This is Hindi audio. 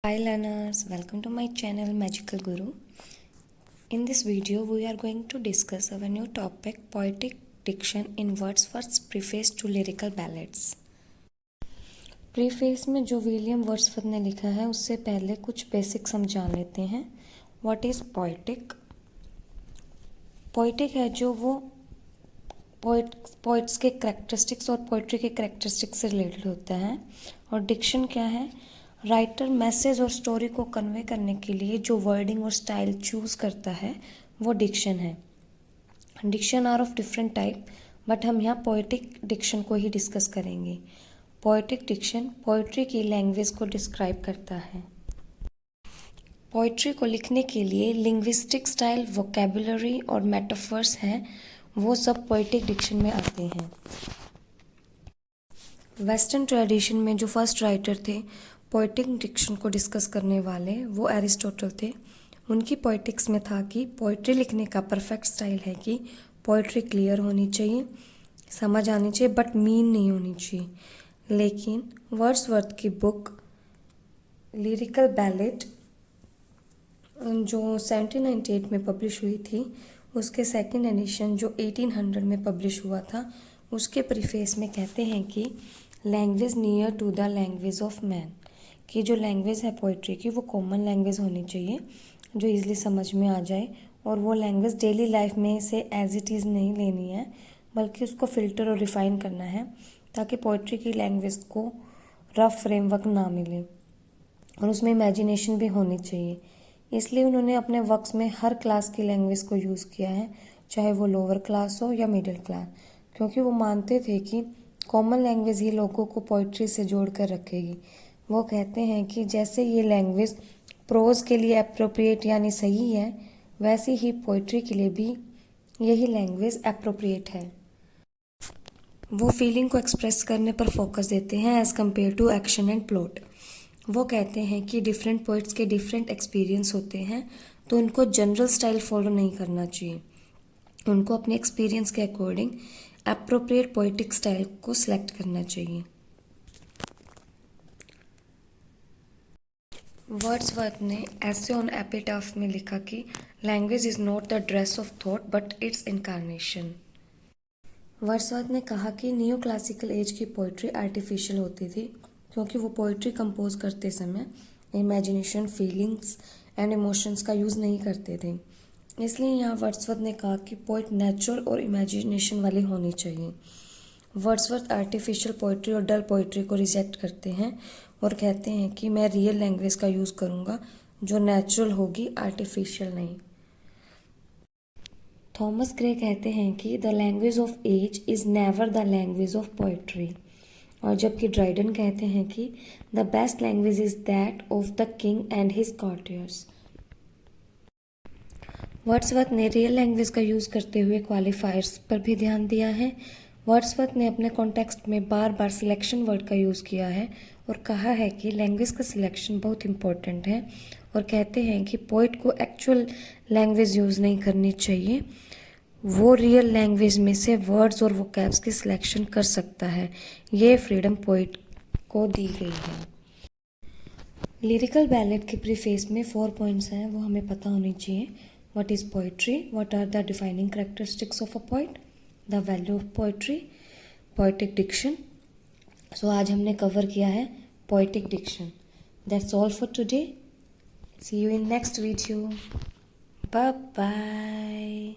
Hi learners, welcome to my channel Magical Guru. In this video we are going to discuss our new topic poetic diction in Wordsworth's preface to lyrical ballads. Preface में जो विलियम वर्ड्सवर्थ ने लिखा है उससे पहले कुछ बेसिक समझा लेते हैं. What is poetic? पोएटिक है जो वो पोइट्स के करैक्टरिस्टिक्स और पोइट्री के करैक्टरिस्टिक्स से रिलेटेड होता है. और डिक्शन क्या है? राइटर मैसेज और स्टोरी को कन्वे करने के लिए जो वर्डिंग और स्टाइल चूज़ करता है वो डिक्शन है. Diction are of different type but हम यहाँ पोएटिक डिक्शन को ही डिस्कस करेंगे. पोएटिक डिक्शन पोइट्री की लैंग्वेज को डिस्क्राइब करता है. पोइट्री को लिखने के लिए लिंग्विस्टिक स्टाइल, वोकेबुलरी और मेटाफर्स हैं, वो सब पोएटिक डिक्शन में आते हैं. वेस्टर्न ट्रेडिशन में जो फर्स्ट राइटर थे पोएटिक डिक्शन को डिस्कस करने वाले वो एरिस्टोटल थे. उनकी पोएटिक्स में था कि पोइट्री लिखने का परफेक्ट स्टाइल है कि पोइट्री क्लियर होनी चाहिए, समझ आनी चाहिए बट मीन नहीं होनी चाहिए. लेकिन वर्ड्सवर्थ की बुक लिरिकल बैलेड जो 1798 में पब्लिश हुई थी उसके सेकंड एडिशन जो 1800 में पब्लिश हुआ था उसके प्रीफेस में कहते हैं कि language near to the language of man, कि जो लैंग्वेज है पोइट्री की वो कॉमन लैंग्वेज होनी चाहिए जो ईज़िली समझ में आ जाए. और वो लैंग्वेज डेली लाइफ में से एज इट इज़ नहीं लेनी है बल्कि उसको फ़िल्टर और रिफ़ाइन करना है ताकि पोइट्री की लैंग्वेज को रफ फ्रेमवर्क ना मिले और उसमें इमेजिनेशन भी होनी चाहिए. इसलिए उन्होंने अपने वर्क्स में हर क्लास की लैंग्वेज को यूज़ किया है, चाहे वो लोअर क्लास हो या मिडिल क्लास, क्योंकि वो मानते थे कि कॉमन लैंग्वेज ही लोगों को पोइट्री से जोड़ कर रखेगी. वो कहते हैं कि जैसे ये लैंग्वेज प्रोज के लिए अप्रोप्रिएट यानी सही है वैसे ही पोइट्री के लिए भी यही लैंग्वेज अप्रोप्रिएट है. वो फीलिंग को एक्सप्रेस करने पर फोकस देते हैं as compare to action and plot. वो कहते हैं कि डिफरेंट पोइट्स के डिफरेंट एक्सपीरियंस होते हैं तो उनको जनरल स्टाइल फॉलो नहीं करना चाहिए. उनको अपने एक्सपीरियंस के अकॉर्डिंग अप्रोप्रिएट पोइटिक स्टाइल को सिलेक्ट करना चाहिए. वर्ड्सवर्थ ने एसे ऑन एपिटाफ में लिखा कि language is not the dress of thought but it's incarnation. Wordsworth ने कहा कि न्यू क्लासिकल एज की पोइट्री आर्टिफिशियल होती थी क्योंकि वो पोइट्री कंपोज करते समय इमेजिनेशन, फीलिंग्स एंड इमोशंस का यूज़ नहीं करते थे. इसलिए यहाँ वर्ड्सवर्थ ने कहा कि पोइट नेचुरल और इमेजिनेशन वाली होनी चाहिए. वर्ड्सवर्थ आर्टिफिशियल पोइट्री और डल पोइट्री को रिजेक्ट करते हैं और कहते हैं कि मैं रियल लैंग्वेज का यूज़ करूँगा जो नेचुरल होगी, आर्टिफिशियल नहीं. थॉमस ग्रे कहते हैं कि the language of age is never the language of poetry. और जबकि ड्राइडन कहते हैं कि the best language is that of the king and his courtiers. Wordsworth ने रियल लैंग्वेज का यूज़ करते हुए क्वालिफायर्स पर भी ध्यान दिया है. वर्ड्सवर्थ ने अपने कॉन्टेक्स्ट में बार बार सिलेक्शन वर्ड का यूज़ किया है और कहा है कि लैंग्वेज का सिलेक्शन बहुत इंपॉर्टेंट है और कहते हैं कि पोइट को एक्चुअल लैंग्वेज यूज़ नहीं करनी चाहिए, वो रियल लैंग्वेज में से वर्ड्स और वोकैब्स की सिलेक्शन कर सकता है. ये फ्रीडम पोइट को दी गई है. लिरिकल बैलेड के प्रीफेस में 4 पॉइंट्स हैं, वो हमें पता होनी चाहिए. What is poetry, what are the defining characteristics of a poet, the value of poetry, poetic diction. So आज हमने कवर किया है poetic diction. That's all for today. See you in next video. Bye bye.